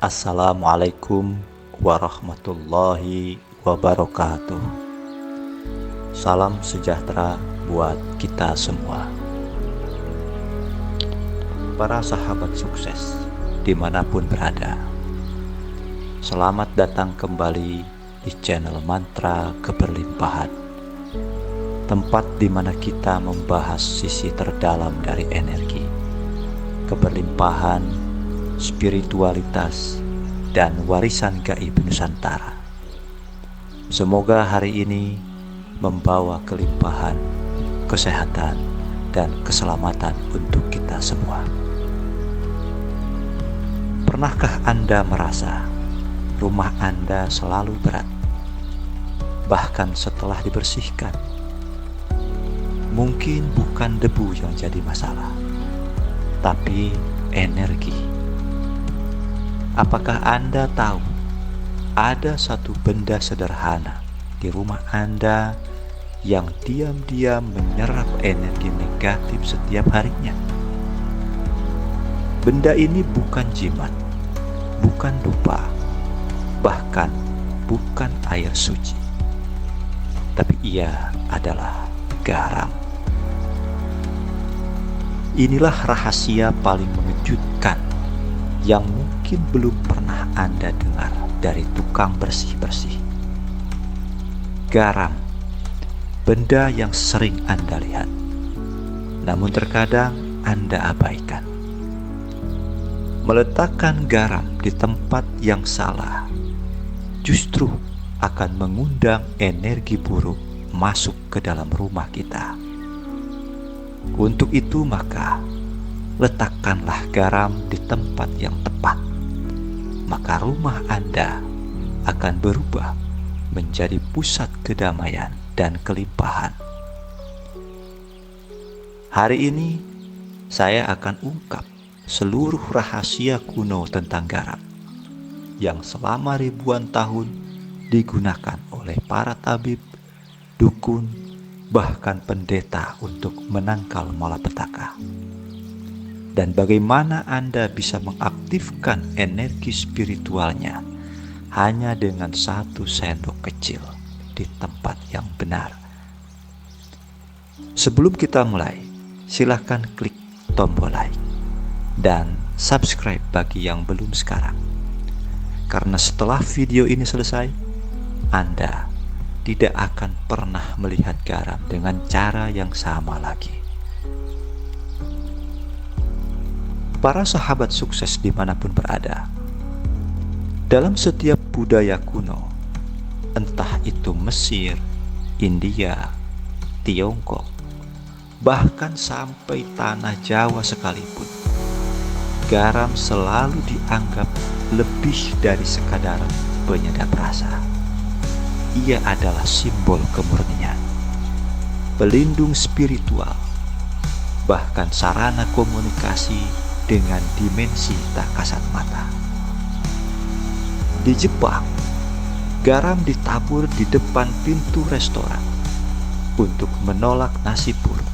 Assalamualaikum warahmatullahi wabarakatuh. Salam sejahtera buat kita semua. Para sahabat sukses dimanapun berada, selamat datang kembali di channel Mantra Keberlimpahan, tempat di mana kita membahas sisi terdalam dari energi, keberlimpahan, spiritualitas, dan warisan gaib Nusantara. Semoga hari ini membawa kelimpahan, kesehatan, dan keselamatan untuk kita semua. Pernahkah Anda merasa rumah Anda selalu berat, bahkan setelah dibersihkan? Mungkin bukan debu yang jadi masalah, tapi energi. Apakah Anda tahu ada satu benda sederhana di rumah Anda yang diam-diam menyerap energi negatif setiap harinya? Benda ini bukan jimat, bukan dupa, bahkan bukan air suci, tapi ia adalah garam. Inilah rahasia paling mengejutkan yang mungkin belum pernah Anda dengar dari tukang bersih-bersih. Garam, benda yang sering Anda lihat, namun terkadang Anda abaikan. Meletakkan garam di tempat yang salah justru akan mengundang energi buruk masuk ke dalam rumah kita. Untuk itu maka letakkanlah garam di tempat yang tepat, maka rumah Anda akan berubah menjadi pusat kedamaian dan kelimpahan. Hari ini saya akan ungkap seluruh rahasia kuno tentang garam yang selama ribuan tahun digunakan oleh para tabib, dukun, bahkan pendeta untuk menangkal malapetaka. Dan bagaimana Anda bisa mengaktifkan energi spiritualnya hanya dengan 1 sendok kecil di tempat yang benar. Sebelum kita mulai, silakan klik tombol like dan subscribe bagi yang belum sekarang. Karena setelah video ini selesai, Anda tidak akan pernah melihat garam dengan cara yang sama lagi. Para sahabat sukses dimanapun berada, dalam setiap budaya kuno, entah itu Mesir, India, Tiongkok, bahkan sampai tanah Jawa sekalipun, garam selalu dianggap lebih dari sekadar penyedap rasa. Ia adalah simbol kemurnian, pelindung spiritual, bahkan sarana komunikasi dengan dimensi tak kasat mata. Di Jepang, garam ditabur di depan pintu restoran untuk menolak nasi buruk.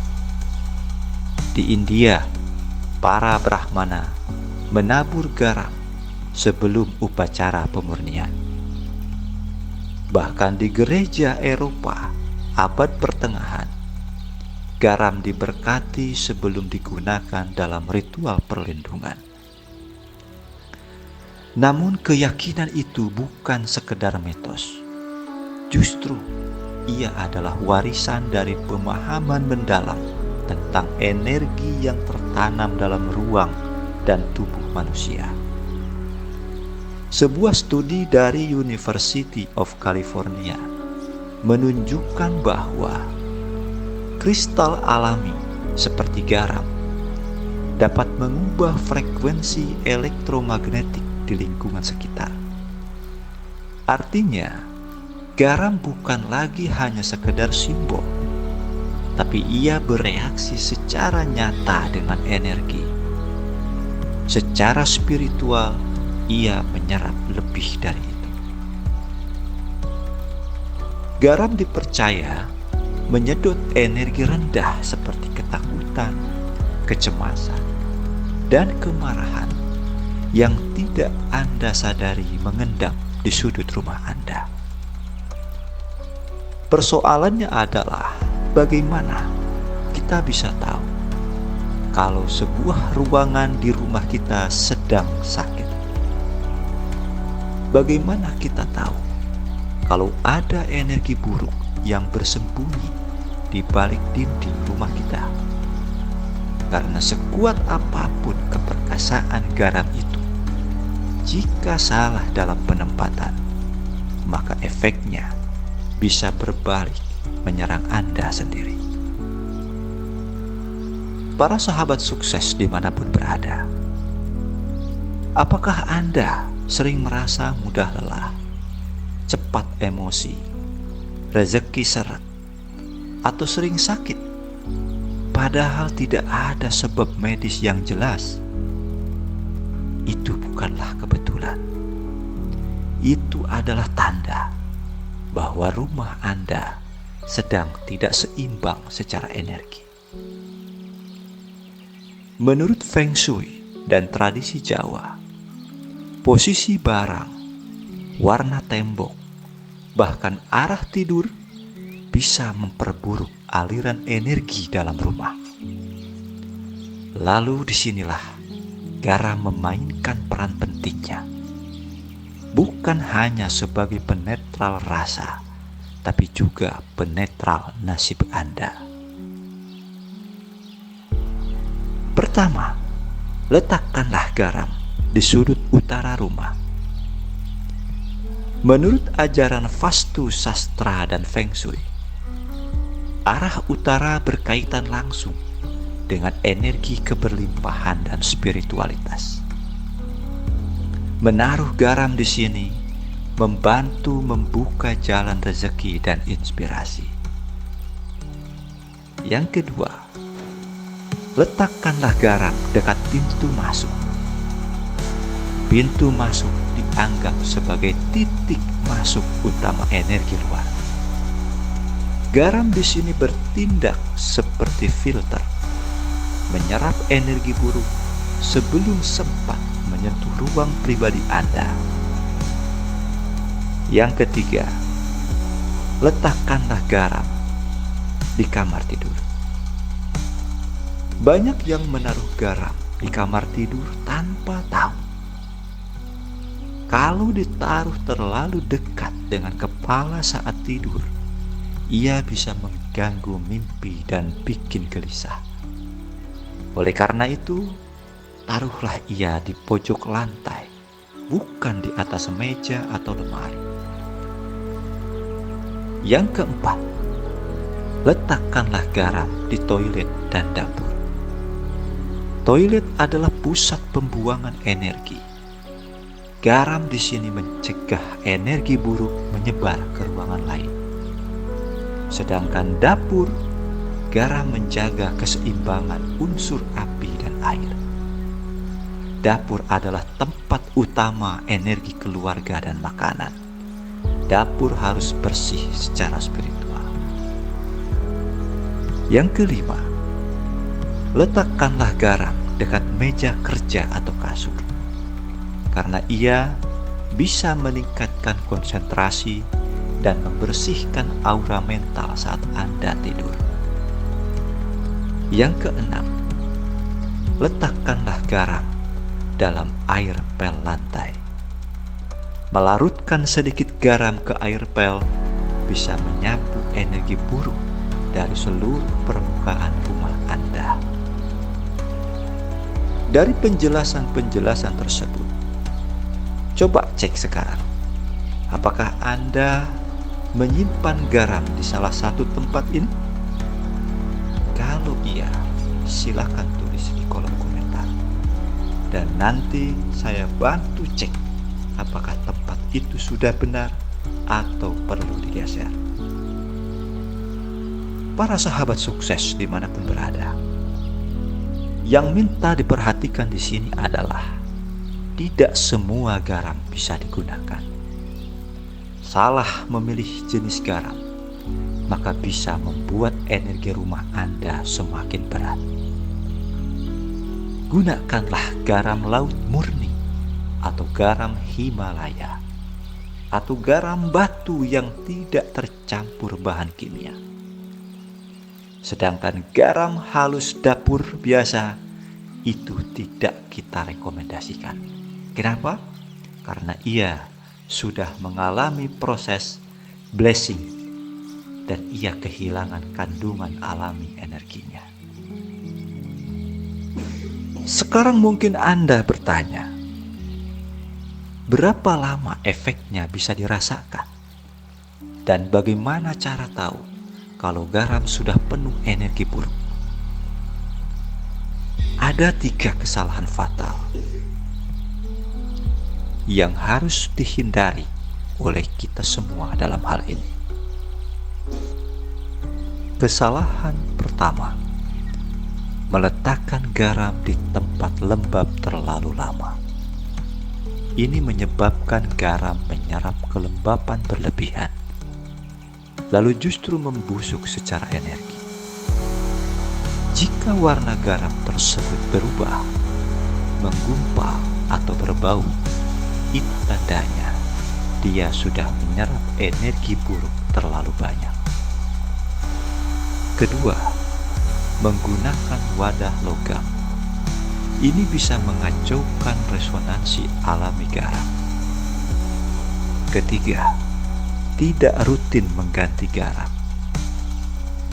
Di India, para Brahmana menabur garam sebelum upacara pemurnian. Bahkan di gereja Eropa abad pertengahan, garam diberkati sebelum digunakan dalam ritual perlindungan. Namun keyakinan itu bukan sekedar mitos. Justru ia adalah warisan dari pemahaman mendalam tentang energi yang tertanam dalam ruang dan tubuh manusia. Sebuah studi dari University of California menunjukkan bahwa kristal alami seperti garam dapat mengubah frekuensi elektromagnetik di lingkungan sekitar. Artinya, garam bukan lagi hanya sekedar simbol, tapi ia bereaksi secara nyata dengan energi. Secara spiritual, ia menyerap lebih dari itu. Garam dipercaya menyedot energi rendah seperti ketakutan, kecemasan, dan kemarahan yang tidak Anda sadari mengendap di sudut rumah Anda. Persoalannya adalah bagaimana kita bisa tahu kalau sebuah ruangan di rumah kita sedang sakit. Bagaimana kita tahu kalau ada energi buruk yang bersembunyi di balik dinding rumah kita? Karena sekuat apapun keperkasaan garam itu, jika salah dalam penempatan, maka efeknya bisa berbalik menyerang Anda sendiri. Para sahabat sukses dimanapun berada, apakah Anda sering merasa mudah lelah, cepat emosi, rezeki seret, atau sering sakit, padahal tidak ada sebab medis yang jelas? Itu bukanlah kebetulan. Itu adalah tanda bahwa rumah Anda sedang tidak seimbang secara energi. Menurut Feng Shui dan tradisi Jawa, posisi barang, warna tembok, bahkan arah tidur bisa memperburuk aliran energi dalam rumah. Lalu disinilah garam memainkan peran pentingnya. Bukan hanya sebagai penetral rasa, tapi juga penetral nasib Anda. Pertama, letakkanlah garam di sudut utara rumah. Menurut ajaran Vastu Sastra dan Feng Shui, arah utara berkaitan langsung dengan energi keberlimpahan dan spiritualitas. Menaruh garam di sini membantu membuka jalan rezeki dan inspirasi. Yang kedua, letakkanlah garam dekat pintu masuk. Pintu masuk dianggap sebagai titik masuk utama energi luar. Garam di sini bertindak seperti filter, menyerap energi buruk sebelum sempat menyentuh ruang pribadi Anda. Yang ketiga, letakkanlah garam di kamar tidur. Banyak yang menaruh garam di kamar tidur tanpa tahu. Kalau ditaruh terlalu dekat dengan kepala saat tidur, ia bisa mengganggu mimpi dan bikin gelisah. Oleh karena itu, taruhlah ia di pojok lantai, bukan di atas meja atau lemari. Yang keempat, letakkanlah garam di toilet dan dapur. Toilet adalah pusat pembuangan energi. Garam di sini mencegah energi buruk menyebar ke ruangan lain. Sedangkan dapur, garam menjaga keseimbangan unsur api dan air. Dapur adalah tempat utama energi keluarga dan makanan. Dapur harus bersih secara spiritual. Yang kelima, letakkanlah garam dekat meja kerja atau kasur, karena ia bisa meningkatkan konsentrasi dan membersihkan aura mental saat Anda tidur. Yang keenam, letakkanlah garam dalam air pel lantai. Melarutkan sedikit garam ke air pel bisa menyapu energi buruk dari seluruh permukaan rumah Anda. Dari penjelasan-penjelasan tersebut, coba cek sekarang, apakah Anda menyimpan garam di salah satu tempat ini? Kalau iya, silakan tulis di kolom komentar. Dan nanti saya bantu cek apakah tempat itu sudah benar atau perlu digeser. Para sahabat sukses dimanapun berada, yang minta diperhatikan di sini adalah tidak semua garam bisa digunakan. Salah memilih jenis garam, maka bisa membuat energi rumah Anda semakin berat. Gunakanlah garam laut murni atau garam Himalaya, atau garam batu yang tidak tercampur bahan kimia. Sedangkan garam halus dapur biasa itu tidak kita rekomendasikan. Kenapa? Karena ia sudah mengalami proses blessing dan ia kehilangan kandungan alami energinya. Sekarang mungkin Anda bertanya, berapa lama efeknya bisa dirasakan? Dan bagaimana cara tahu kalau garam sudah penuh energi buruk? Ada 3 kesalahan fatal yang harus dihindari oleh kita semua dalam hal ini. Kesalahan pertama, meletakkan garam di tempat lembab terlalu lama. Ini menyebabkan garam menyerap kelembapan berlebihan, lalu justru membusuk secara energi. Jika warna garam tersebut berubah, menggumpal atau berbau, itu tandanya dia sudah menyerap energi buruk terlalu banyak. Kedua, menggunakan wadah logam. Ini bisa mengacaukan resonansi alami garam. Ketiga, tidak rutin mengganti garam.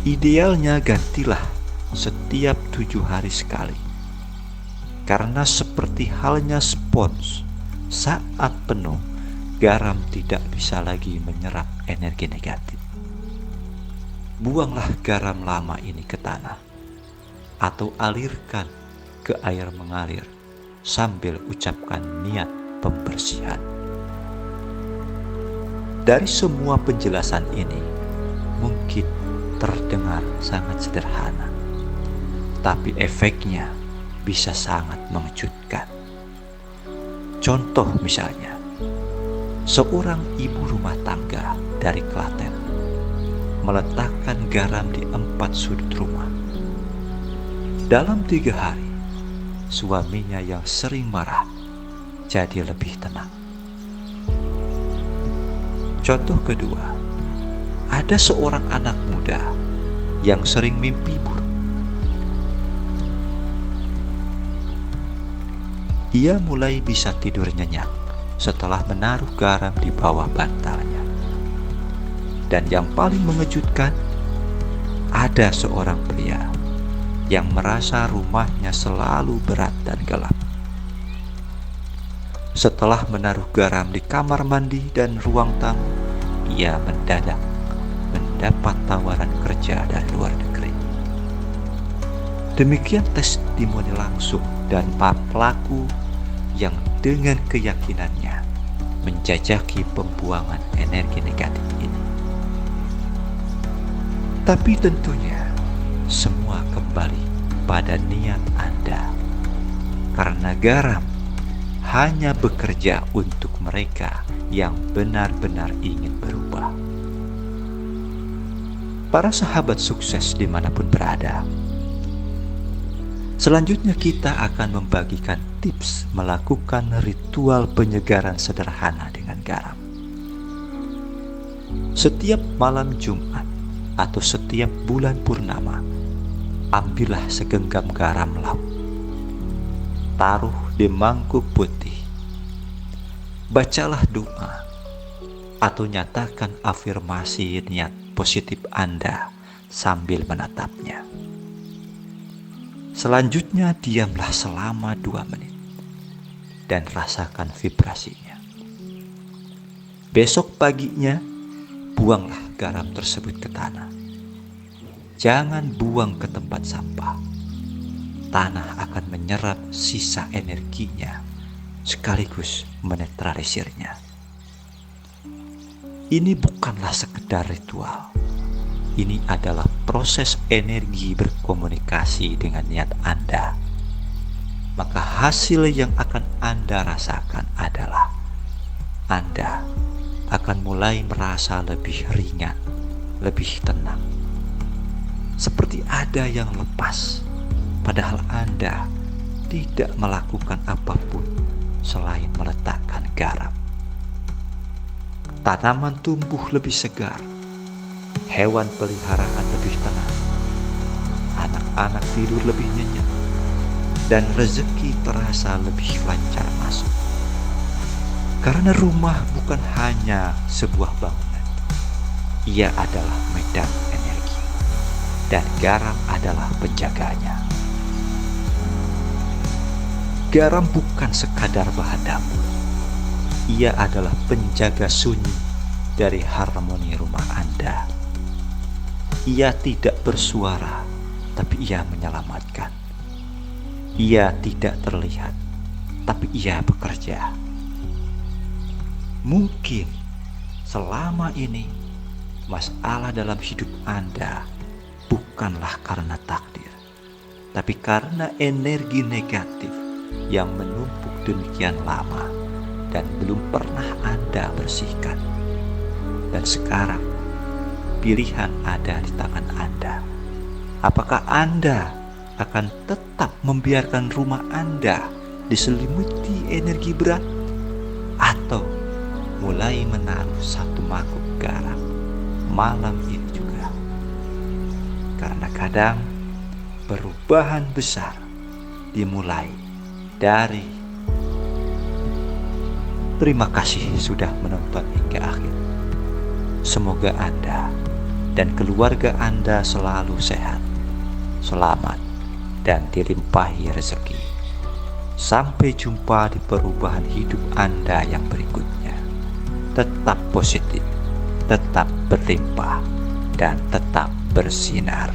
Idealnya gantilah setiap 7 hari sekali. Karena seperti halnya spons, saat penuh, garam tidak bisa lagi menyerap energi negatif. Buanglah garam lama ini ke tanah, atau alirkan ke air mengalir sambil ucapkan niat pembersihan. Dari semua penjelasan ini mungkin terdengar sangat sederhana, tapi efeknya bisa sangat mengejutkan. Contoh misalnya, seorang ibu rumah tangga dari Klaten meletakkan garam di 4 sudut rumah. Dalam 3 hari, suaminya yang sering marah jadi lebih tenang. Contoh kedua, ada seorang anak muda yang sering mimpi buruk. Ia mulai bisa tidur nyenyak setelah menaruh garam di bawah bantalnya. Dan yang paling mengejutkan, ada seorang pria yang merasa rumahnya selalu berat dan gelap. Setelah menaruh garam di kamar mandi dan ruang tamu, ia mendadak mendapat tawaran kerja dari luar negeri. Demikian testimoni langsung dan para pelaku yang dengan keyakinannya menjajaki pembuangan energi negatif ini. Tapi tentunya semua kembali pada niat Anda, karena garam hanya bekerja untuk mereka yang benar-benar ingin berubah. Para sahabat sukses dimanapun berada, selanjutnya kita akan membagikan tips melakukan ritual penyegaran sederhana dengan garam. Setiap malam Jumat atau setiap bulan purnama, ambillah segenggam garam laut, taruh di mangkuk putih, bacalah doa atau nyatakan afirmasi niat positif Anda sambil menatapnya. Selanjutnya diamlah selama 2 menit dan rasakan vibrasinya. Besok paginya buanglah garam tersebut ke tanah. Jangan buang ke tempat sampah. Tanah akan menyerap sisa energinya sekaligus menetralisirnya. Ini bukanlah sekedar ritual. Ini adalah proses energi berkomunikasi dengan niat Anda. Maka hasil yang akan Anda rasakan adalah Anda akan mulai merasa lebih ringan, lebih tenang. Seperti ada yang lepas, padahal Anda tidak melakukan apapun selain meletakkan garam. Tanaman tumbuh lebih segar, hewan peliharaan lebih tenang, anak-anak tidur lebih nyenyak, dan rezeki terasa lebih lancar masuk. Karena rumah bukan hanya sebuah bangunan, ia adalah medan energi, dan garam adalah penjaganya. Garam bukan sekadar bahan dapur, ia adalah penjaga sunyi dari harmoni rumah Anda. Ia tidak bersuara, tapi ia menyelamatkan. Ia tidak terlihat, tapi ia bekerja. Mungkin selama ini masalah dalam hidup Anda bukanlah karena takdir, tapi karena energi negatif yang menumpuk demikian lama dan belum pernah Anda bersihkan. Dan sekarang pilihan ada di tangan Anda. Apakah Anda akan tetap membiarkan rumah Anda diselimuti energi berat, atau mulai menaruh satu mangkuk garam malam ini juga? Karena kadang perubahan besar dimulai dari. Terima kasih sudah menonton hingga akhir. Semoga Anda dan keluarga Anda selalu sehat, selamat, dan dilimpahi rezeki. Sampai jumpa di perubahan hidup Anda yang berikutnya. Tetap positif, tetap berlimpah, dan tetap bersinar.